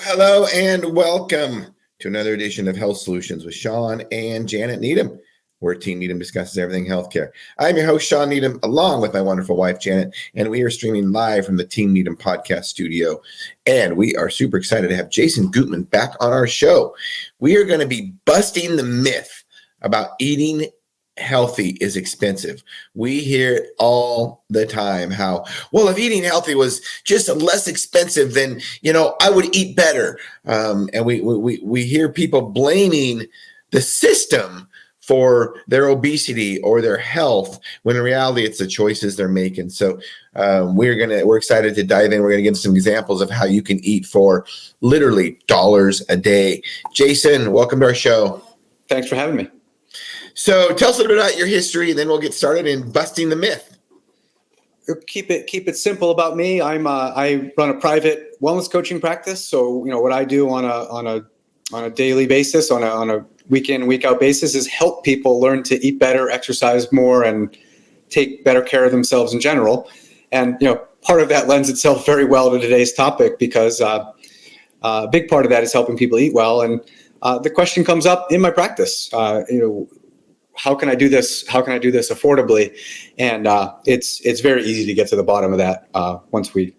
Hello and welcome to another edition of Health Solutions with Shawn and Janet Needham, where Team Needham discusses everything healthcare. I'm your host, Shawn Needham, along with my wonderful wife, Janet, and we are streaming live from the Team Needham podcast studio. And we are super excited to have Jason Gootman back on our show. We are going to be busting the myth about eating healthy is expensive. We hear it all the time how, well, if eating healthy was just less expensive, then, I would eat better. And we hear people blaming the system for their obesity or their health, when in reality it's the choices they're making. So we're excited to dive in. We're going to give some examples of how you can eat for literally dollars a day. Jason, welcome to our show. Thanks for having me. So tell us a little bit about your history, and then we'll get started in busting the myth. Keep it simple about me. I run a private wellness coaching practice. So what I do on a daily basis, on a week in, week out basis, is help people learn to eat better, exercise more, and take better care of themselves in general. And part of that lends itself very well to today's topic, because a big part of that is helping people eat well. And the question comes up in my practice. How can I do this? How can I do this affordably? And it's very easy to get to the bottom of that once we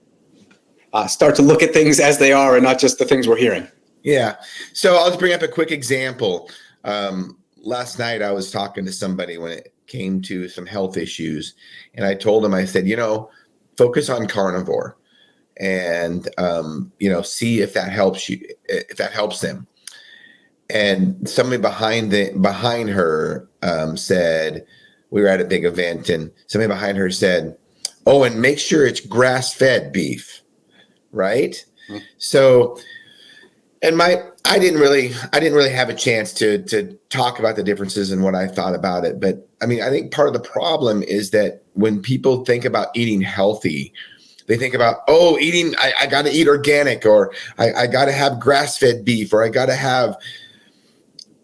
start to look at things as they are and not just the things we're hearing. Yeah. So I'll just bring up a quick example. Last night I was talking to somebody when it came to some health issues, and I told him, I said, focus on carnivore and, see if that helps you, if that helps them. And somebody behind her said, we were at a big event, and somebody behind her said, "Oh, and make sure it's grass-fed beef," right? Mm-hmm. So, and I didn't really have a chance to talk about the differences and what I thought about it. But I think part of the problem is that when people think about eating healthy, they think about, I got to eat organic, or I got to have grass-fed beef, or I got to have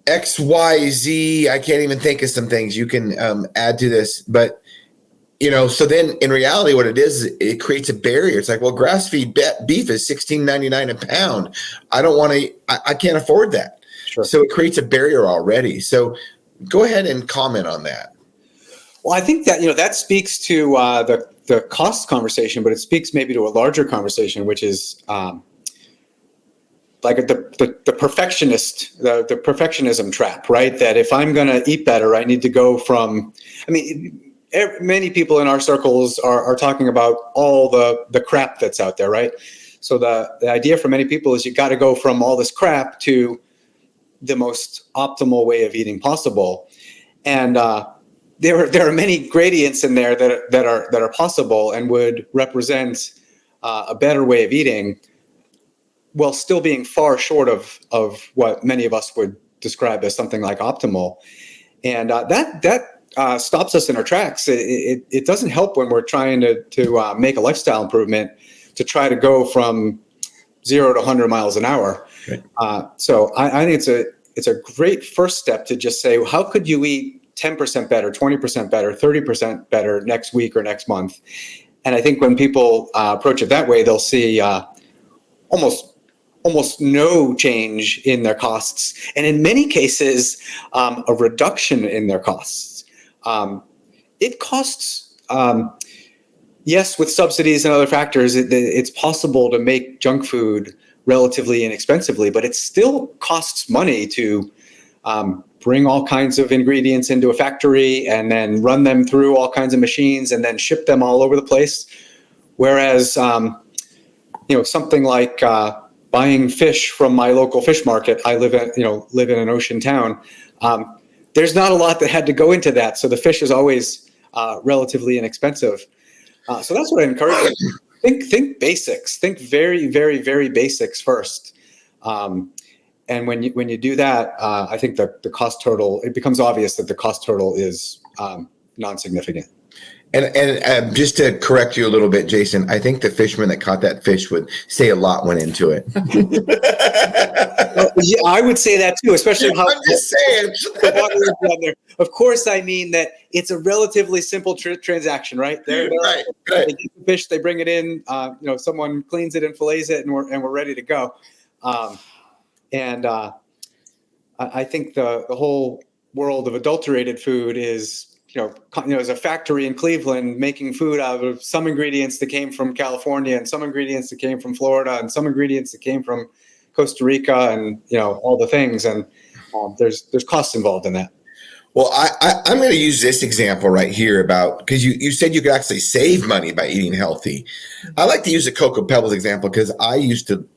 XYZ. I can't even think of some things you can add to this, but so then in reality, what it is, it creates a barrier. It's like, well, grass-fed beef is $16.99 a pound. I can't afford that. Sure. So it creates a barrier already. So go ahead and comment on that. Well, I think that that speaks to the cost conversation, but it speaks maybe to a larger conversation, which is like the perfectionist, the perfectionism trap, right? That if I'm going to eat better, I need to go from, many people in our circles are talking about all the crap that's out there, right? So the idea for many people is you got to go from all this crap to the most optimal way of eating possible. And there are many gradients in there that are possible and would represent a better way of eating, while still being far short of what many of us would describe as something like optimal. And that stops us in our tracks. It doesn't help when we're trying to make a lifestyle improvement to try to go from 0 to 100 miles an hour. Okay. So I think it's a great first step to just say, how could you eat 10% better, 20% better, 30% better next week or next month? And I think when people approach it that way, they'll see almost no change in their costs, and in many cases, a reduction in their costs. It costs, yes, with subsidies and other factors, it's possible to make junk food relatively inexpensively, but it still costs money to bring all kinds of ingredients into a factory and then run them through all kinds of machines and then ship them all over the place. Whereas, something like buying fish from my local fish market. I live in an ocean town. There's not a lot that had to go into that, so the fish is always relatively inexpensive. So that's what I encourage you. Think basics. Think very, very, very basics first. And when you do that, I think that the cost total, it becomes obvious that the cost total is non-significant. And just to correct you a little bit, Jason, I think the fisherman that caught that fish would say a lot went into it. Well, yeah, I would say that too, especially how I'm just saying. The water is down there. Of course, I mean that it's a relatively simple transaction, right? Right. They get the fish, they bring it in. Someone cleans it and fillets it, and we're ready to go. And I think the whole world of adulterated food is, is a factory in Cleveland making food out of some ingredients that came from California and some ingredients that came from Florida and some ingredients that came from Costa Rica and, all the things. And there's costs involved in that. Well, I'm going to use this example right here because you said you could actually save money by eating healthy. I like to use the Cocoa Pebbles example because I used to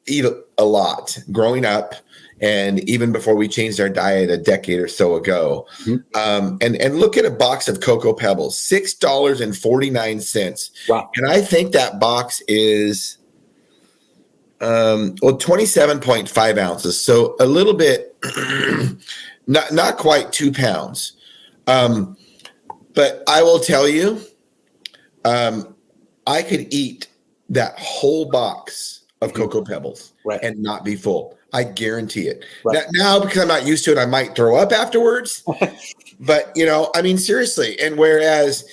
eat a lot growing up, and even before we changed our diet a decade or so ago. Mm-hmm. And look at a box of Cocoa Pebbles, $6.49. Wow. And I think that box is 27.5 ounces. So a little bit, not quite 2 pounds. But I will tell you, I could eat that whole box of Cocoa Pebbles and not be full. I guarantee it. Right. Now, because I'm not used to it, I might throw up afterwards. But, seriously. And whereas,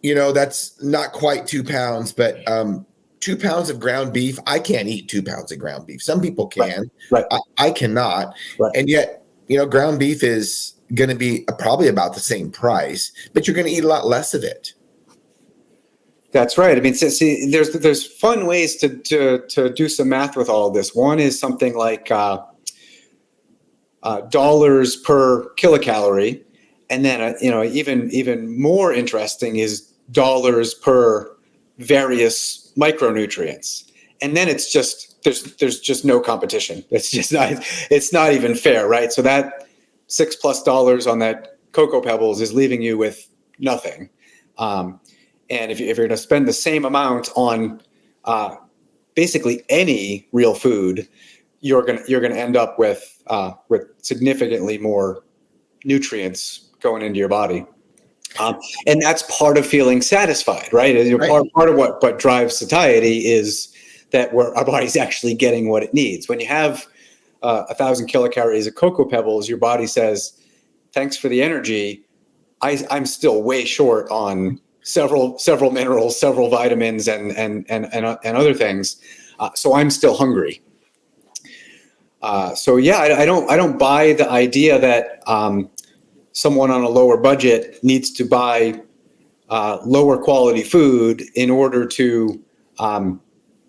that's not quite 2 pounds, but 2 pounds of ground beef, I can't eat 2 pounds of ground beef. Some people can. Right. I cannot. Right. And yet, ground beef is going to be probably about the same price, but you're going to eat a lot less of it. That's right. I mean, see, there's fun ways to do some math with all of this. One is something like dollars per kilocalorie, and then even more interesting is dollars per various micronutrients. And then it's just there's just no competition. It's not even fair, right? So that $6+ on that Cocoa Pebbles is leaving you with nothing. And if you're going to spend the same amount on basically any real food, you're going to end up with significantly more nutrients going into your body, and that's part of feeling satisfied, right? Right. Part of what drives satiety is that our body's actually getting what it needs. When you have 1,000 kilocalories of Cocoa Pebbles, your body says, "Thanks for the energy. I'm still way short on several minerals, several vitamins, and other things. So I'm still hungry." I don't buy the idea that someone on a lower budget needs to buy lower quality food in order to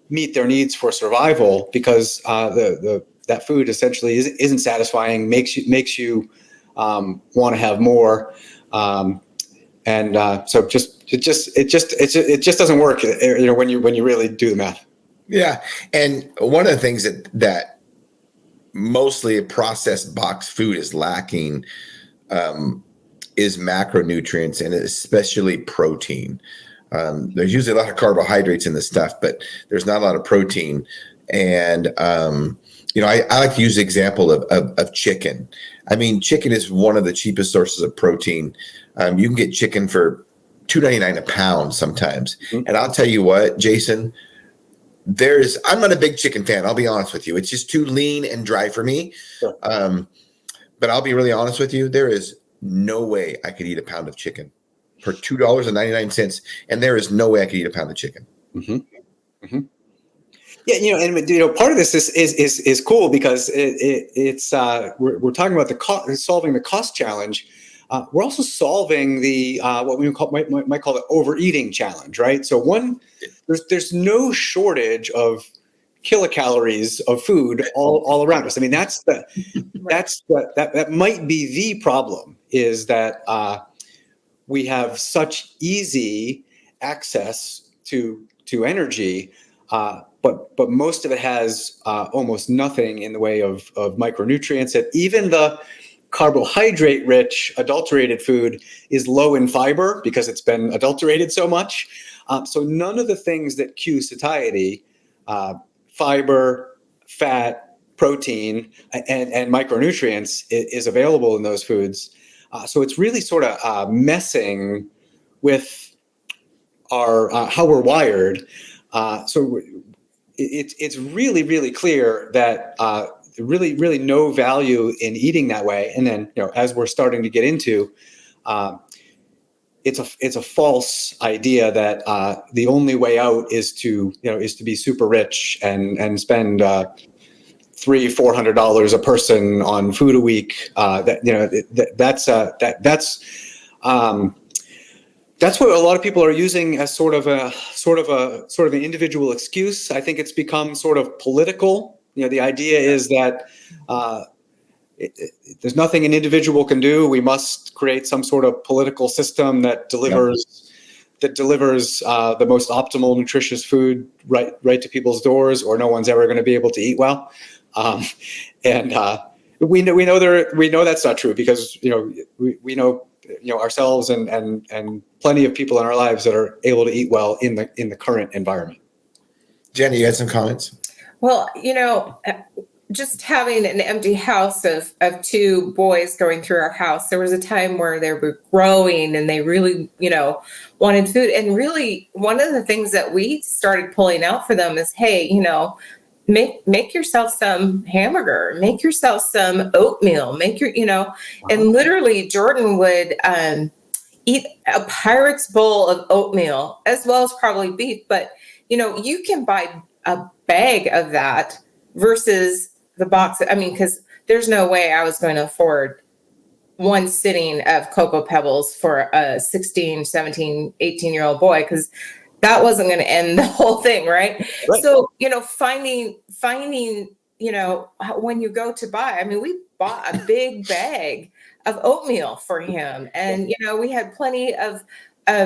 meet their needs for survival, because that food essentially isn't satisfying, makes you want to have more. So it just doesn't work, when you really do the math. Yeah. And one of the things that mostly processed box food is lacking is macronutrients, and especially protein. There's usually a lot of carbohydrates in this stuff, but there's not a lot of protein. And, I like to use the example of chicken. I mean, chicken is one of the cheapest sources of protein. You can get chicken for $2.99 a pound sometimes. Mm-hmm. And I'll tell you what, Jason, I'm not a big chicken fan. I'll be honest with you. It's just too lean and dry for me. Sure. But I'll be really honest with you. There is no way I could eat a pound of chicken for $2.99. And there is no way I could eat a pound of chicken. Mm-hmm. Mm-hmm. Yeah, and part of this is cool because it's we're talking about solving the cost challenge. We're also solving the what we might call the overeating challenge, right? So there's no shortage of kilocalories of food all around us. I mean, that might be the problem, is that we have such easy access to energy. But most of it has almost nothing in the way of micronutrients. And even the carbohydrate-rich adulterated food is low in fiber because it's been adulterated so much. So none of the things that cue satiety, fiber, fat, protein, and micronutrients is available in those foods. So it's really sort of messing with our how we're wired. So it's really, really clear that really, really no value in eating that way. And then, as we're starting to get into, it's a false idea that the only way out is to be super rich and spend $300-400 a person on food a week. That's what a lot of people are using as sort of an individual excuse. I think it's become sort of political. The idea is that there's nothing an individual can do. We must create some sort of political system that delivers the most optimal, nutritious food right to people's doors, or no one's ever going to be able to eat well. We know that's not true, because we know ourselves and plenty of people in our lives that are able to eat well in the current environment. Jenny, you had some comments? Well, just having an empty house of two boys going through our house, there was a time where they were growing and they really, wanted food. And really, one of the things that we started pulling out for them is, hey, make yourself some hamburger, make yourself some oatmeal, and literally Jordan would eat a Pyrex bowl of oatmeal as well as probably beef. But, you can buy a bag of that versus the box. Because there's no way I was going to afford one sitting of Cocoa Pebbles for a 16, 17, 18-year-old boy, because that wasn't going to end the whole thing, right? So, finding, when you go to buy, we bought a big bag of oatmeal for him. And, we had plenty of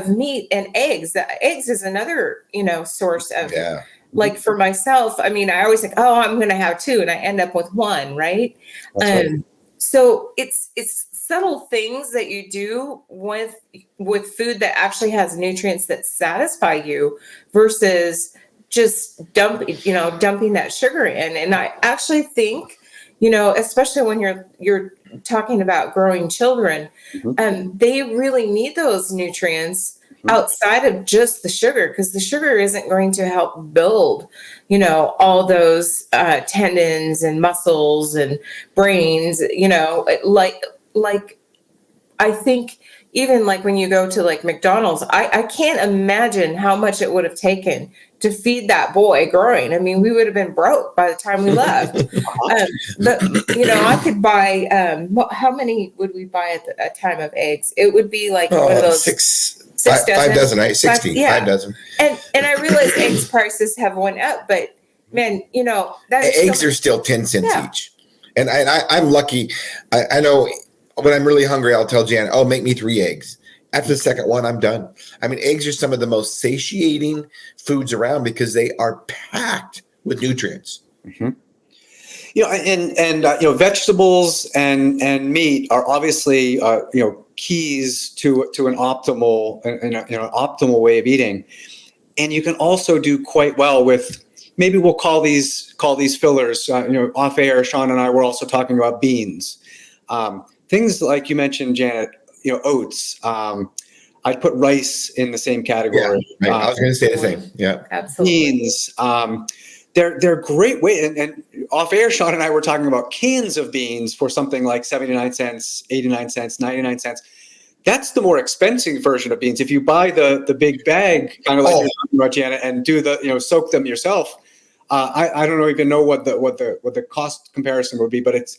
meat and eggs. Eggs is another, source of, like for myself, I always think, oh, I'm going to have two, and I end up with one, right? Right. So it's subtle things that you do with food that actually has nutrients that satisfy you versus just dumping that sugar in. And I actually think, especially when you're talking about growing children, they really need those nutrients outside of just the sugar, because the sugar isn't going to help build, all those tendons and muscles and brains, like I think even like when you go to like McDonald's, I can't imagine how much it would have taken to feed that boy growing. We would have been broke by the time we left. But I could buy, how many would we buy at a time of eggs? It would be like one of those five dozen, right? 60, 5 dozen. And I realize eggs prices have went up, but man, eggs are still 10 cents each. And I'm lucky. I know when I'm really hungry, I'll tell Jan, oh, make me 3 eggs. After the second one, I'm done. Eggs are some of the most satiating foods around because they are packed with nutrients. Mm-hmm. Vegetables and meat are obviously keys to an optimal optimal way of eating, and you can also do quite well with, maybe we'll call these fillers. Off air, Shawn and I were also talking about beans, things like you mentioned, Janet. Oats. I'd put rice in the same category. Yeah, right. I was going to say the same. Yeah, absolutely. Beans. They're great way. And off air, Shawn and I were talking about cans of beans for something like 79 cents, 89 cents, 99 cents. That's the more expensive version of beans. If you buy the big bag, kind of like you're talking about, Janet, and do the soak them yourself, I don't even know what the cost comparison would be, but it's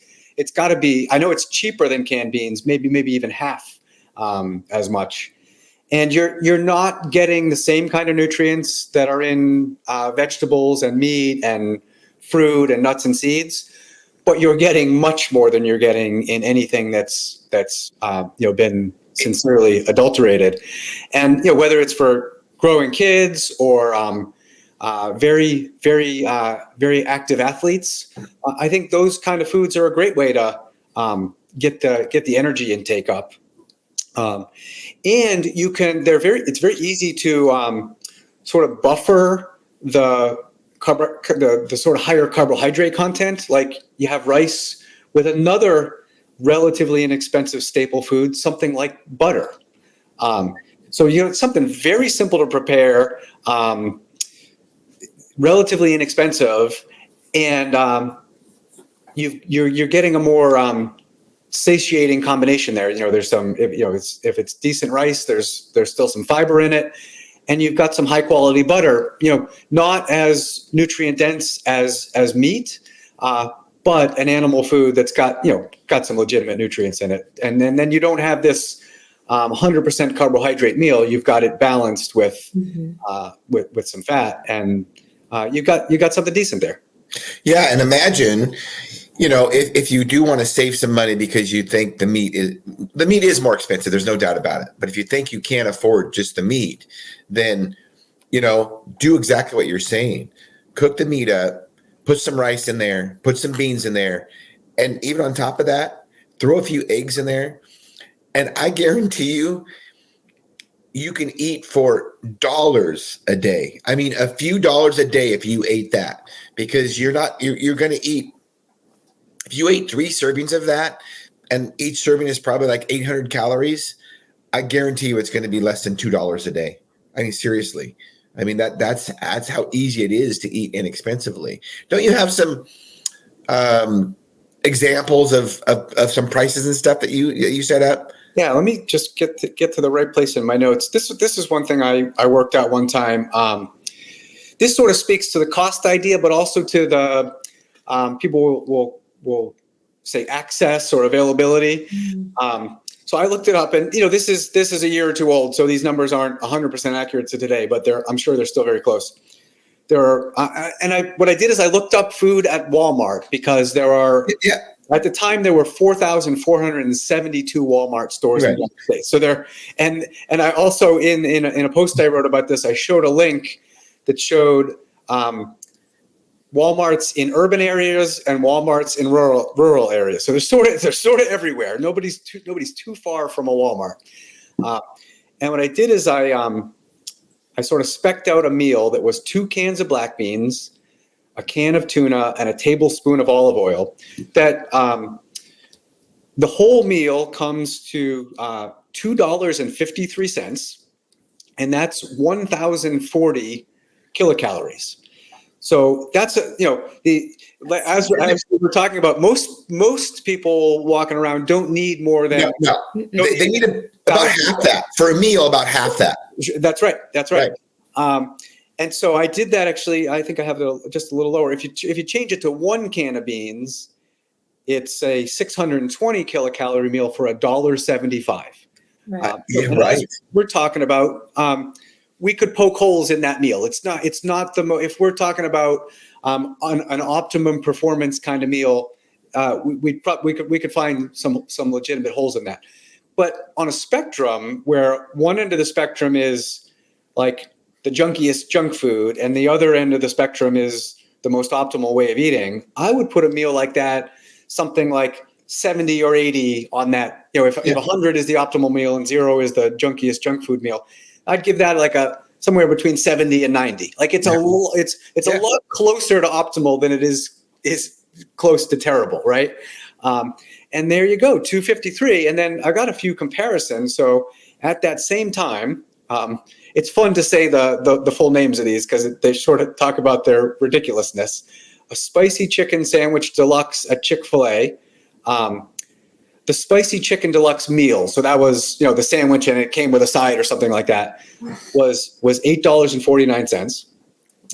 got to be. I know it's cheaper than canned beans, maybe even half as much. And you're not getting the same kind of nutrients that are in vegetables and meat and fruit and nuts and seeds, but you're getting much more than you're getting in anything that's been sincerely adulterated. And whether it's for growing kids or very, very, very active athletes, I think those kind of foods are a great way to get the energy intake up. And you can, it's very easy to sort of buffer the sort of higher carbohydrate content. Like you have rice with another relatively inexpensive staple food, something like butter. So it's something very simple to prepare, relatively inexpensive, and you're getting a more satiating combination there. There's some, if it's decent rice, there's still some fiber in it, and you've got some high quality butter, not as nutrient dense as meat, but an animal food that's got some legitimate nutrients in it. And then you don't have this 100% carbohydrate meal. You've got it balanced with some fat, and you got something decent there. Yeah, and imagine, if you do want to save some money because you think the meat is more expensive, there's no doubt about it. But if you think you can't afford just the meat, then do exactly what you're saying. Cook the meat up. Put some rice in there, put some beans in there, and even on top of that, throw a few eggs in there. And I guarantee you can eat for dollars a day. I mean, a few dollars a day if you ate that, because you're going to eat, if you ate 3 servings of that, and each serving is probably like 800 calories, I guarantee you it's going to be less than $2 a day. I mean, seriously. I mean, that's how easy it is to eat inexpensively. Don't you have some examples of some prices and stuff that you set up? Yeah, let me just get to the right place in my notes. This is one thing I worked out one time. This sort of speaks to the cost idea, but also to the people will say access or availability. So I looked it up, and this is a year or two old, so these numbers aren't 100% accurate to today, but I'm sure they're still very close. There are, what I did is I looked up food at Walmart, because there are at the time there were 4,472 Walmart stores in the United States. So there, and I also in a post I wrote about this, I showed a link that showed Walmarts in urban areas and Walmarts in rural areas. So they're sort of everywhere. Nobody's too far from a Walmart. And what I did is I sort of specced out a meal that was 2 cans of black beans, a can of tuna, and a tablespoon of olive oil. That the whole meal comes to $2.53, and that's 1,040 kilocalories. So that's as we were talking about, most people walking around don't need more than they need about half that for a meal. About half that. That's right. And so I did that. Actually, I think I have it just a little lower. If you change it to 1 can of beans, it's a 620 kilocalorie meal for $1.75. Right. We're talking about. We could poke holes in that meal. It's not if we're talking about an optimum performance kind of meal, we could find some legitimate holes in that. But on a spectrum where one end of the spectrum is like the junkiest junk food and the other end of the spectrum is the most optimal way of eating, I would put a meal like that something like 70 or 80 on that. If 100 is the optimal meal and 0 is the junkiest junk food meal, I'd give that like somewhere between 70 and 90. Like it's a lot closer to optimal than it is close to terrible, right? And there you go, 253. And then I got a few comparisons. So at that same time, it's fun to say the full names of these because they sort of talk about their ridiculousness. A spicy chicken sandwich deluxe at Chick-fil-A. The spicy chicken deluxe meal, so that was the sandwich and it came with a side or something like that, was $8.49.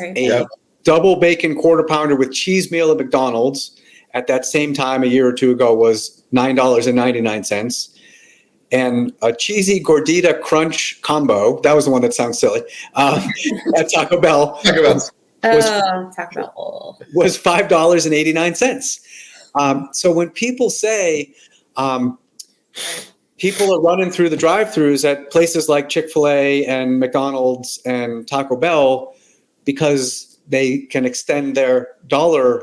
A double bacon quarter pounder with cheese meal at McDonald's at that same time a year or two ago was $9.99. And a cheesy gordita crunch combo, that was the one that sounds silly, at Taco Bell was $5.89. So when people say people are running through the drive-thrus at places like Chick-fil-A and McDonald's and Taco Bell because they can extend their dollar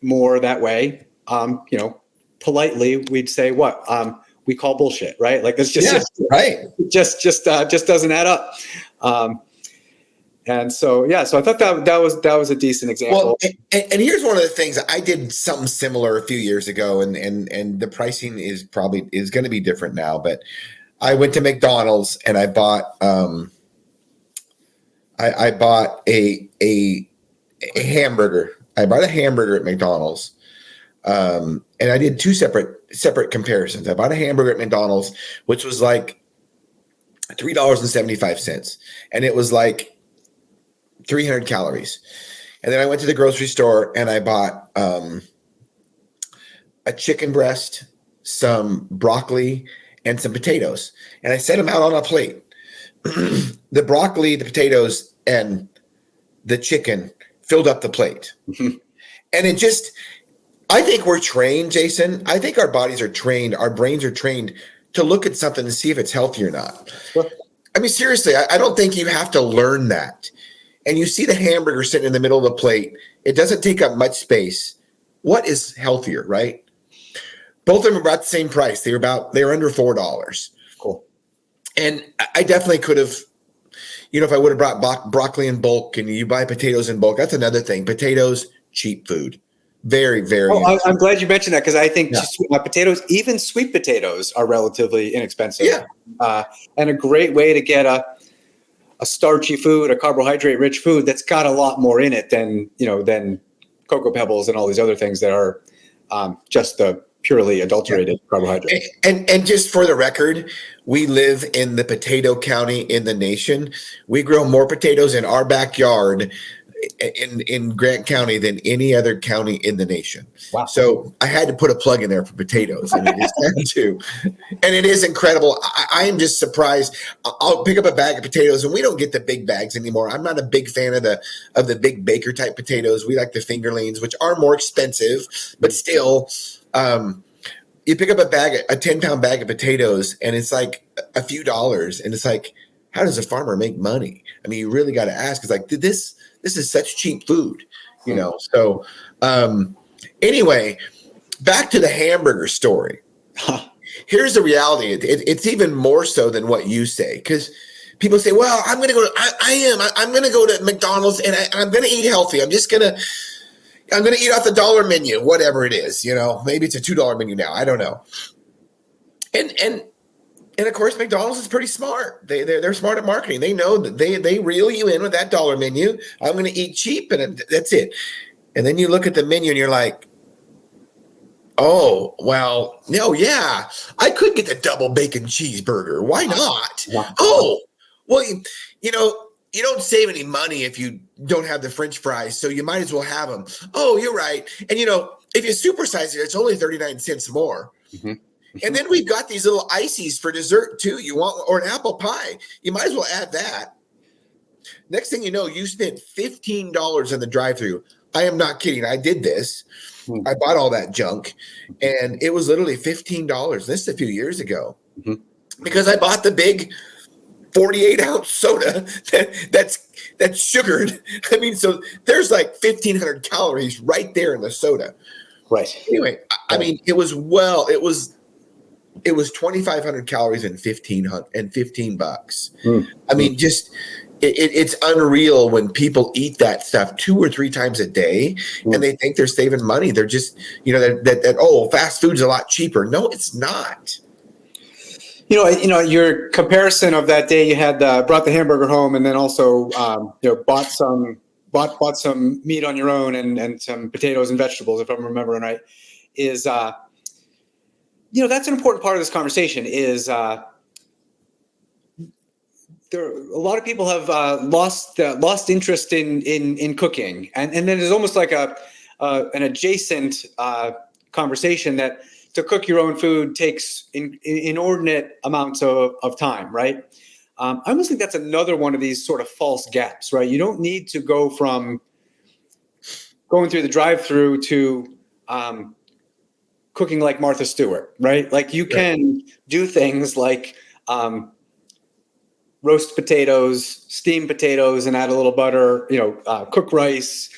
more that way, politely we'd say what? We call bullshit, right? Like it's just doesn't add up. And so I thought that was a decent example. Well, and here's one of the things. I did something similar a few years ago, and the pricing is going to be different now. But I went to McDonald's and I bought a hamburger. I bought a hamburger at McDonald's And I did two separate comparisons. I bought a hamburger at McDonald's, which was like $3.75, and it was like 300 calories. And then I went to the grocery store and I bought a chicken breast, some broccoli, and some potatoes. And I set them out on a plate. The broccoli, the potatoes, and the chicken filled up the plate. And it just, I think we're trained, Jason. I think our bodies are trained, our brains are trained to look at something and see if it's healthy or not. I mean, seriously, I don't think you have to learn that. And you see the hamburger sitting in the middle of the plate. It doesn't take up much space. What is healthier, right? Both of them are about the same price. They're under $4. Cool. And I definitely could have, if I would have brought broccoli in bulk, and you buy potatoes in bulk, that's another thing. Potatoes, cheap food. Very, very. Oh, I'm glad you mentioned that, because I think potatoes, even sweet potatoes, are relatively inexpensive. Yeah. And a great way to get a starchy food, a carbohydrate-rich food that's got a lot more in it than Cocoa Pebbles and all these other things that are just the purely adulterated carbohydrates. And just for the record, we live in the potato county in the nation. We grow more potatoes in our backyard in Grant County than any other county in the nation. Wow. So I had to put a plug in there for potatoes. And it is incredible. I am just surprised. I'll pick up a bag of potatoes, and we don't get the big bags anymore. I'm not a big fan of the big baker type potatoes. We like the fingerlings, which are more expensive, but still, you pick up a 10-pound bag of potatoes, and it's like a few dollars. And it's like, how does a farmer make money? I mean, you really got to ask. It's like, this is such cheap food, So anyway, back to the hamburger story. Here's the reality. It's even more so than what you say, because people say, well, I'm going to go. I'm going to go to McDonald's and I'm going to eat healthy. I'm going to eat off the dollar menu, whatever it is. Maybe it's a $2 menu now. I don't know. And of course, McDonald's is pretty smart. They're smart at marketing. They know that they reel you in with that dollar menu. I'm going to eat cheap, and that's it. And then you look at the menu and you're like, oh, well, no, yeah, I could get the double bacon cheeseburger. Why not? Wow. Oh, well, you don't save any money if you don't have the French fries, so you might as well have them. Oh, you're right. And if you supersize it, it's only 39 cents more. Mm-hmm. And then we've got these little ices for dessert too. Or an apple pie. You might as well add that. Next thing you know, you spent $15 in the drive-thru. I am not kidding. I did this. I bought all that junk, and it was literally $15. This is a few years ago, because I bought the big 48-ounce soda that's sugared. I mean, so there's like 1,500 calories right there in the soda. Right. Anyway, I mean, it was 2,500 calories and $15. I mean, just it's unreal when people eat that stuff 2 or 3 times a day, and they think they're saving money. They're just, that fast food's a lot cheaper. No, it's not. Your comparison of that day, you had brought the hamburger home, and then also bought some meat on your own and some potatoes and vegetables, if I'm remembering right, is that's an important part of this conversation. Is there a lot of people have lost interest in cooking, and then there's almost like an adjacent conversation that to cook your own food takes inordinate amounts of time, right? I almost think that's another one of these sort of false gaps, right? You don't need to go from going through the drive-through to cooking like Martha Stewart, right? Like you can do things like roast potatoes, steam potatoes, and add a little butter. Cook rice,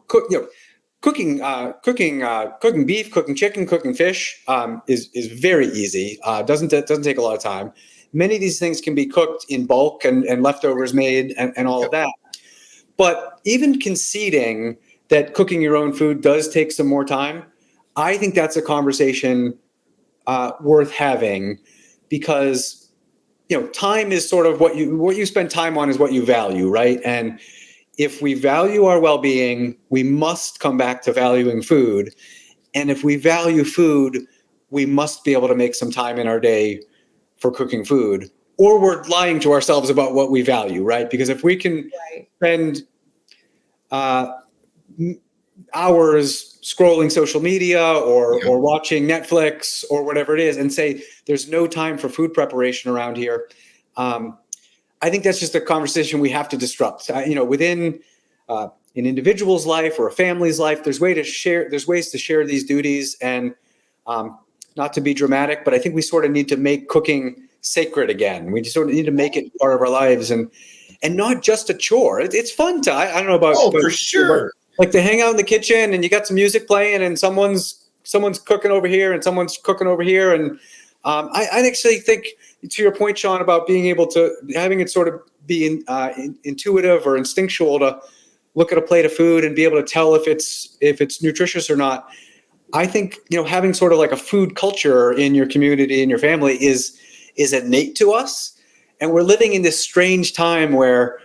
cooking beef, cooking chicken, cooking fish is very easy. Doesn't take a lot of time. Many of these things can be cooked in bulk and leftovers made and all of that. But even conceding that cooking your own food does take some more time, I think that's a conversation worth having, because time is sort of what you spend time on is what you value, right? And if we value our well-being, we must come back to valuing food. And if we value food, we must be able to make some time in our day for cooking food, or we're lying to ourselves about what we value, right? Because if we can spend hours scrolling social media or watching Netflix or whatever it is and say there's no time for food preparation around here, I think that's just a conversation we have to disrupt. Within an individual's life or a family's life, there's ways to share these duties, and not to be dramatic, but I think we sort of need to make cooking sacred again. We just sort of need to make it part of our lives and not just a chore. It's fun to, I don't know about, for sure. Like to hang out in the kitchen and you got some music playing and someone's cooking over here and someone's cooking over here. And I actually think, to your point, Shawn, about being able to, having it sort of be intuitive or instinctual to look at a plate of food and be able to tell if it's nutritious or not. I think, having sort of like a food culture in your community and your family is innate to us. And we're living in this strange time where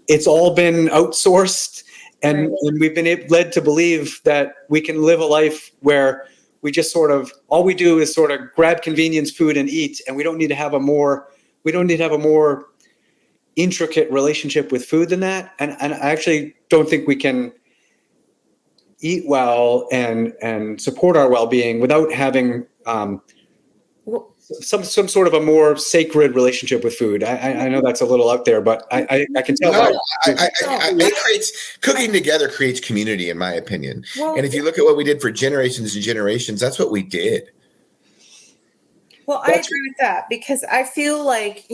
it's all been outsourced, and we've been led to believe that we can live a life where we just sort of, all we do is sort of grab convenience food and eat, and we don't need to have a more intricate relationship with food than that. And I actually don't think we can eat well and support our well-being without having some sort of a more sacred relationship with food. I know that's a little out there, but I can tell. Cooking together creates community, in my opinion. Well, and if you look at what we did for generations and generations, that's what we did. Well, I agree with that, because I feel like,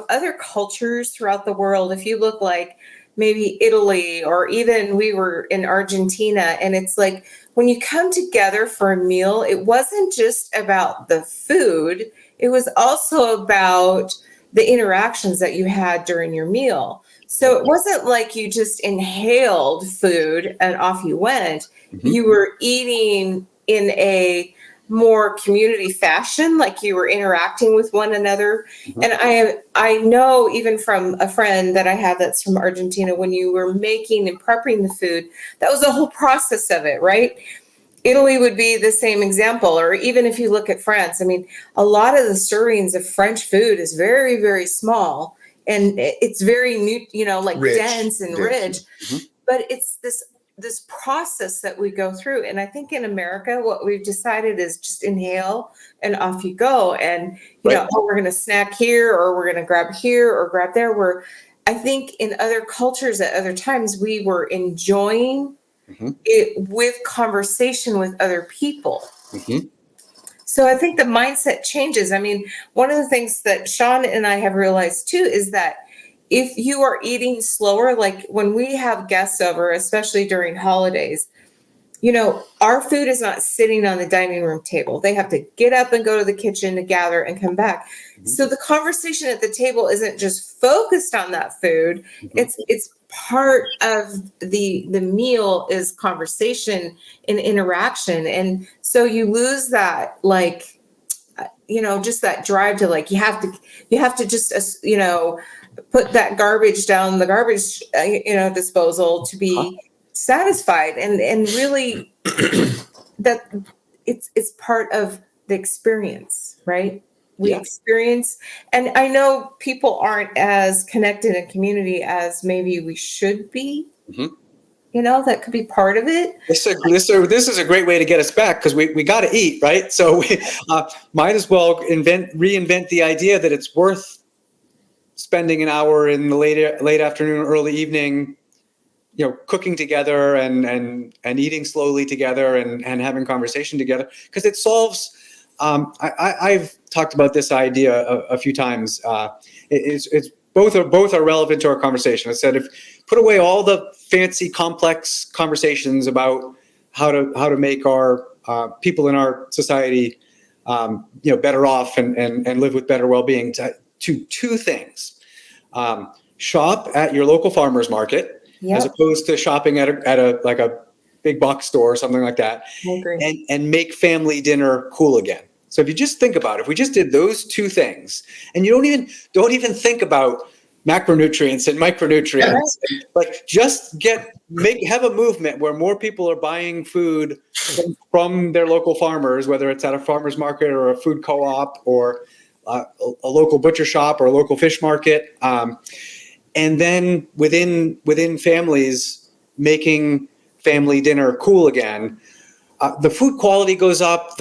other cultures throughout the world, if you look like maybe Italy, or even we were in Argentina, and it's like when you come together for a meal, it wasn't just about the food. It was also about the interactions that you had during your meal. So it wasn't like you just inhaled food and off you went. Mm-hmm. You were eating in a more community fashion, like you were interacting with one another. Mm-hmm. And I know, even from a friend that I have that's from Argentina, when you were making and prepping the food, that was the whole process of it, right? Italy would be the same example. Or even if you look at France, I mean, a lot of the servings of French food is very, very small, and it's very rich, dense and rich. Mm-hmm. But it's this process that we go through. And I think in America, what we've decided is just inhale and off you go. And, we're going to snack here, or we're going to grab here or grab there. Where I think in other cultures at other times, we were enjoying it with conversation with other people. Mm-hmm. So I think the mindset changes. I mean, one of the things that Shawn and I have realized too is that if you are eating slower, like when we have guests over, especially during holidays, our food is not sitting on the dining room table. They have to get up and go to the kitchen to gather and come back. Mm-hmm. So the conversation at the table isn't just focused on that food. Mm-hmm. It's part of the meal is conversation and interaction. And so you lose that, just that drive to you have to just, put that garbage down the garbage, disposal to be satisfied, and really that it's part of the experience, right? We experience, and I know people aren't as connected in community as maybe we should be. Mm-hmm. That could be part of it. This is a great way to get us back, because we got to eat, right? So we might as well reinvent the idea that it's worth spending an hour in the late afternoon, early evening, cooking together and eating slowly together and having conversation together, because it solves. I've talked about this idea a few times. It's both are relevant to our conversation. I said, put away all the fancy, complex conversations about how to make our people in our society, better off and live with better well-being. To two things: shop at your local farmer's market, as opposed to shopping at a big box store or something like that. I agree. And make family dinner cool again. So if you just think about it, if we just did those two things, and you don't even think about macronutrients and micronutrients. Like just have a movement where more people are buying food from their local farmers, whether it's at a farmer's market or a food co-op or a local butcher shop or a local fish market. And then within families, making family dinner cool again. The food quality goes up.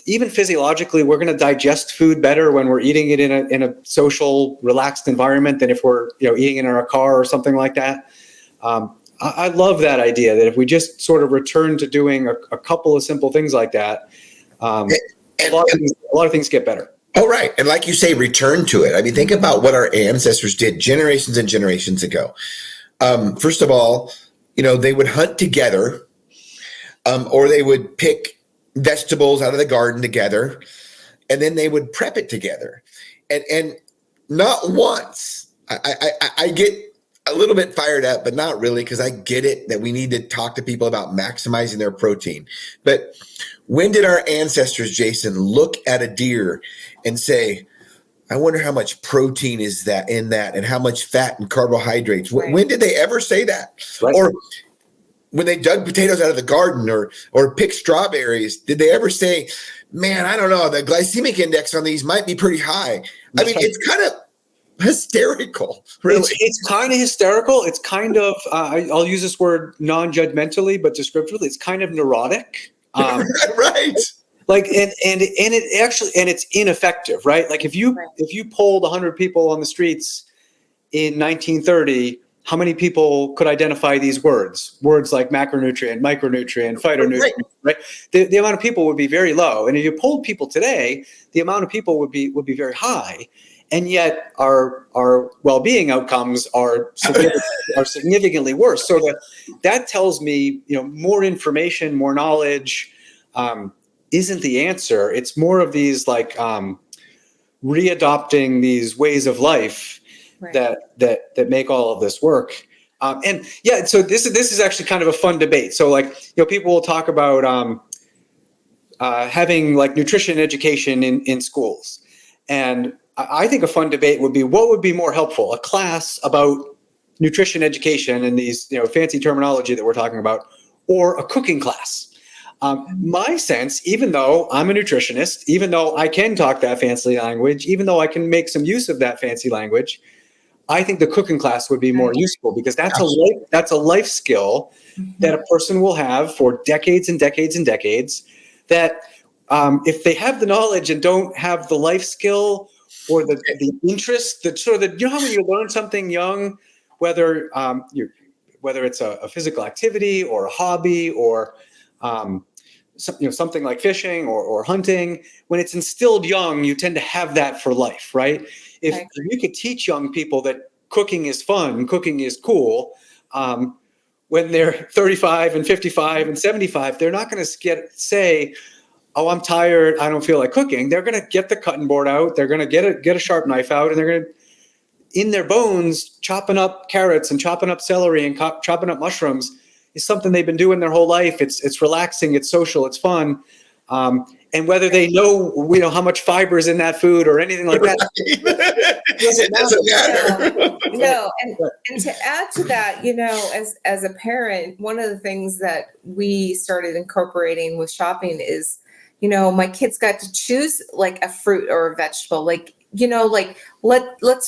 Even physiologically, we're going to digest food better when we're eating it in a social, relaxed environment than if we're eating it in our car or something like that. I love that idea that if we just sort of return to doing a couple of simple things like that, a lot of things get better. Oh, right. And like you say, return to it. I mean, think about what our ancestors did generations and generations ago. First of all, they would hunt together. Or they would pick vegetables out of the garden together, and then they would prep it together. And not once, I get a little bit fired up, but not really, because I get it that we need to talk to people about maximizing their protein. But when did our ancestors, Jason, look at a deer and say, I wonder how much protein is that in that and how much fat and carbohydrates? Right. When did they ever say that? Right. Or when they dug potatoes out of the garden or picked strawberries, did they ever say, man, I don't know, the glycemic index on these might be pretty high? I mean, it's kind of hysterical, really. It's kind of hysterical. It's kind of, I'll use this word non-judgmentally, but descriptively, it's kind of neurotic. Right. Like, and it actually, and it's ineffective, right? Like if you polled 100 people on the streets in 1930, how many people could identify these words like macronutrient, micronutrient, phytonutrient, right? The amount of people would be very low. And if you polled people today, the amount of people would be very high. And yet our well-being outcomes are significantly worse. So that tells me, more information, more knowledge isn't the answer. It's more of these like readopting these ways of life. Right. that make all of this work. So this is actually kind of a fun debate. So like, people will talk about having like nutrition education in schools. And I think a fun debate would be, what would be more helpful? A class about nutrition education and these, fancy terminology that we're talking about, or a cooking class? My sense, even though I'm a nutritionist, even though I can talk that fancy language, even though I can make some use of that fancy language, I think the cooking class would be more useful, because that's a life skill that a person will have for decades and decades and decades. That if they have the knowledge and don't have the life skill or the interest, that sort of how when you learn something young, whether it's a physical activity or a hobby or something like fishing or hunting, when it's instilled young, you tend to have that for life, right? If you could teach young people that cooking is fun, cooking is cool, when they're 35 and 55 and 75, they're not going to say, oh, I'm tired, I don't feel like cooking. They're going to get the cutting board out, they're going to get a sharp knife out, and they're going to, in their bones, chopping up carrots and chopping up celery and chopping up mushrooms is something they've been doing their whole life. It's relaxing, it's social, it's fun. And whether they know how much fiber is in that food or anything like that, it doesn't matter. No, and to add to that, as a parent, one of the things that we started incorporating with shopping is, my kids got to choose like a fruit or a vegetable, let's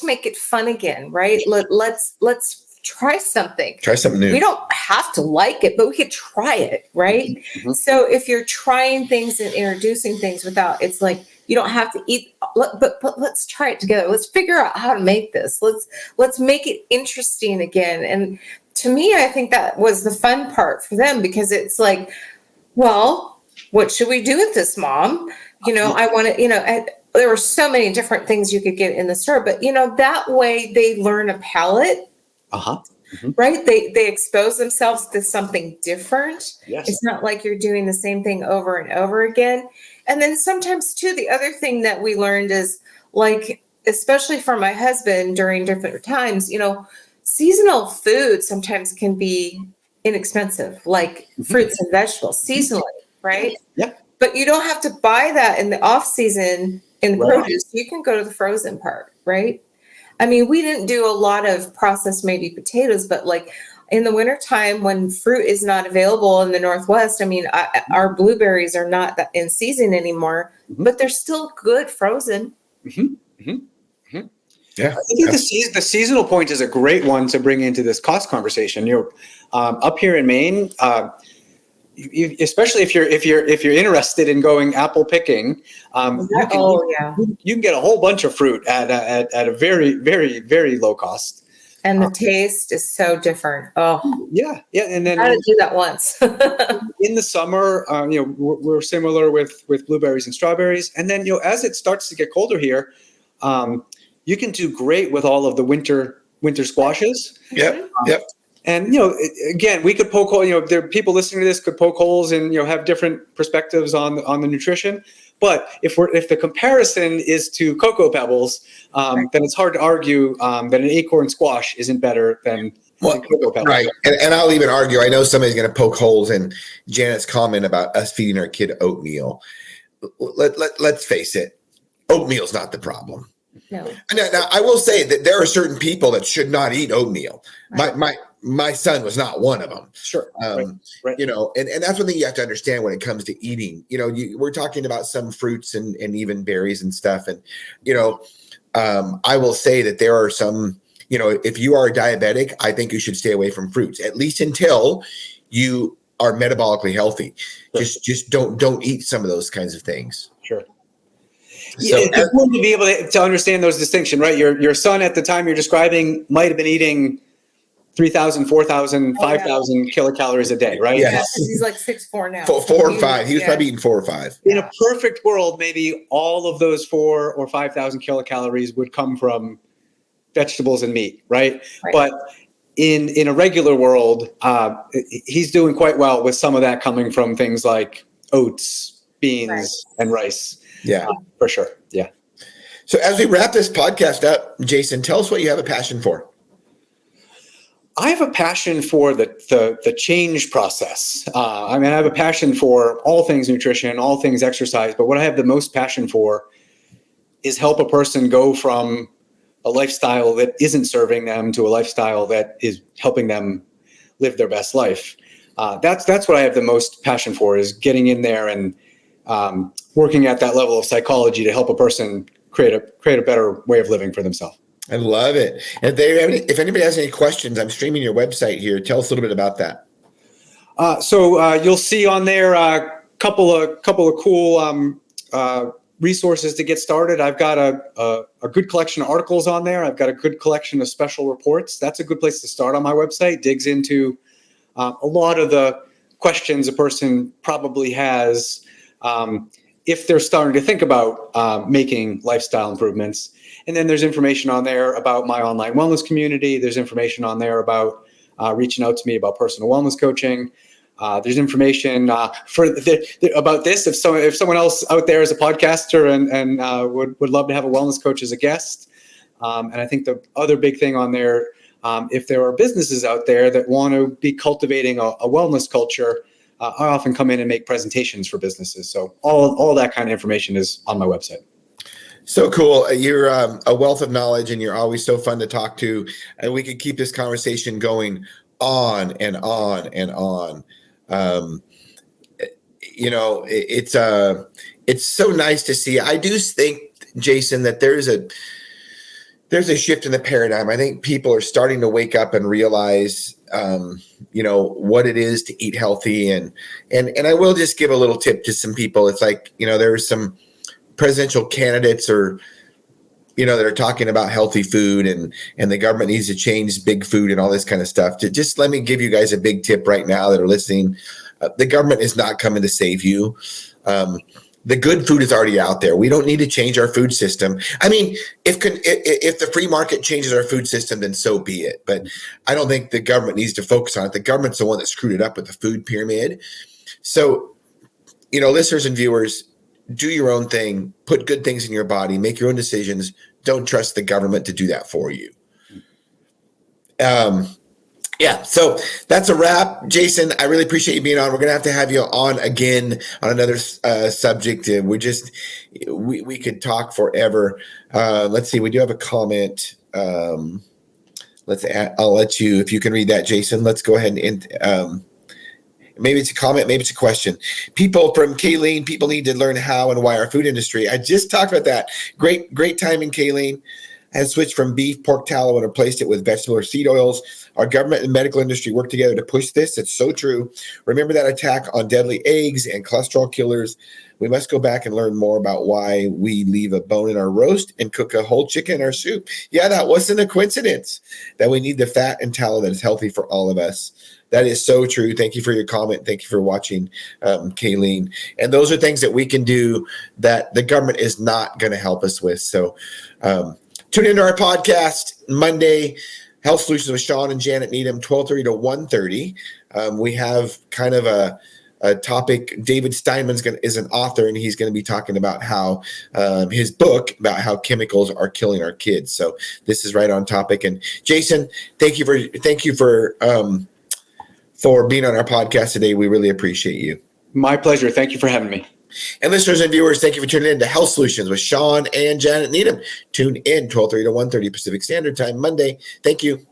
make it fun again, right? Let's try something. Try something new. We don't have to like it, but we could try it, right? Mm-hmm. So if you're trying things and introducing things it's like, you don't have to eat, but let's try it together. Let's figure out how to make this. Let's make it interesting again. And to me, I think that was the fun part for them, because it's like, well, what should we do with this, Mom? I want to, there were so many different things you could get in the store, but that way they learn a palate. Mm-hmm. Right? They expose themselves to something different. Yes. It's not like you're doing the same thing over and over again. And then sometimes too, the other thing that we learned is, like, especially for my husband during different times, seasonal food sometimes can be inexpensive, like fruits and vegetables seasonally, right? Yeah. But you don't have to buy that in the off season in the produce. You can go to the frozen part, right? I mean, we didn't do a lot of processed maybe potatoes, but like in the wintertime when fruit is not available in the Northwest, I mean, our blueberries are not that in season anymore, but they're still good frozen. Yeah, I think the seasonal point is a great one to bring into this cost conversation. Up here in Maine, especially if you're interested in going apple picking, you can get a whole bunch of fruit at a very, very, very low cost. And the taste is so different. Oh, yeah. And then I had to do that once. in the summer, we're similar with blueberries and strawberries. And then, as it starts to get colder here, you can do great with all of the winter squashes. Yep. And, again, we could poke hole, there are people listening to this could poke holes and, have different perspectives on the nutrition. But if the comparison is to Cocoa Pebbles, then it's hard to argue that an acorn squash isn't better than Cocoa Pebbles. Right. And I'll even argue, I know somebody's going to poke holes in Janet's comment about us feeding our kid oatmeal. Let's face it, oatmeal's not the problem. No. Now, I will say that there are certain people that should not eat oatmeal. Right. My son was not one of them. Sure. Right. And that's one thing you have to understand when it comes to eating. We're talking about some fruits and even berries and stuff. And, I will say that there are some, if you are diabetic, I think you should stay away from fruits, at least until you are metabolically healthy. Sure. Just don't eat some of those kinds of things. Sure. So, it's important to be able to understand those distinctions, right? Your son at the time you're describing might have been eating 3,000, 4,000, 5,000 kilocalories a day, right? Yes. He's like 6'4" now. 4 or 5. He was probably eating 4 or 5. In a perfect world, maybe all of those 4 or 5,000 kilocalories would come from vegetables and meat, right? But in a regular world, he's doing quite well with some of that coming from things like oats, beans, and rice. Yeah, for sure. Yeah. So as we wrap this podcast up, Jason, tell us what you have a passion for. I have a passion for the change process. I have a passion for all things nutrition, all things exercise, but what I have the most passion for is help a person go from a lifestyle that isn't serving them to a lifestyle that is helping them live their best life. That's what I have the most passion for, is getting in there and working at that level of psychology to help a person create a better way of living for themselves. I love it. And if anybody has any questions, I'm streaming your website here. Tell us a little bit about that. So you'll see on there a couple of cool resources to get started. I've got a good collection of articles on there. I've got a good collection of special reports. That's a good place to start on my website. Digs into a lot of the questions a person probably has if they're starting to think about making lifestyle improvements. And then there's information on there about my online wellness community. There's information on there about reaching out to me about personal wellness coaching. There's information about this. If someone else out there is a podcaster and would love to have a wellness coach as a guest. And I think the other big thing on there, if there are businesses out there that want to be cultivating a wellness culture, I often come in and make presentations for businesses. So all that kind of information is on my website. So cool. You're a wealth of knowledge, and you're always so fun to talk to. And we could keep this conversation going on and on and on. It's so nice to see. I do think, Jason, that there's a shift in the paradigm. I think people are starting to wake up and realize, what it is to eat healthy. And I will just give a little tip to some people. It's like, there's some presidential candidates that are talking about healthy food and the government needs to change big food and all this kind of stuff. To just let me give you guys a big tip right now that are listening. The government is not coming to save you. The good food is already out there. We don't need to change our food system. I mean, if the free market changes our food system, then so be it. But I don't think the government needs to focus on it. The government's the one that screwed it up with the food pyramid. So, listeners and viewers, do your own thing, put good things in your body, make your own decisions. Don't trust the government to do that for you. So that's a wrap. Jason, I really appreciate you being on. We're going to have you on again on another subject. We could talk forever. Let's see. We do have a comment. I'll let you, if you can read that, Jason. Let's go ahead and maybe it's a comment, maybe it's a question. People need to learn how and why our food industry. I just talked about that. Great timing, Kayleen. Has switched from beef, pork tallow, and replaced it with vegetable or seed oils. Our government and medical industry work together to push this. It's so true. Remember that attack on deadly eggs and cholesterol killers. We must go back and learn more about why we leave a bone in our roast and cook a whole chicken in our soup. Yeah, that wasn't a coincidence. That we need the fat and tallow that is healthy for all of us. That is so true. Thank you for your comment. Thank you for watching, Kayleen. And those are things that we can do that the government is not going to help us with. So, tune into our podcast Monday, Health Solutions with Shawn and Janet Needham, 12:30 to 1:30. We have kind of a topic. David Steinman is an author, and he's going to be talking about how his book about how chemicals are killing our kids. So this is right on topic. And Jason, thank you for being on our podcast today. We really appreciate you. My pleasure. Thank you for having me. And listeners and viewers, thank you for tuning in to Health Solutions with Shawn and Janet Needham. Tune in 12:30 to 1:30 Pacific Standard Time Monday. Thank you.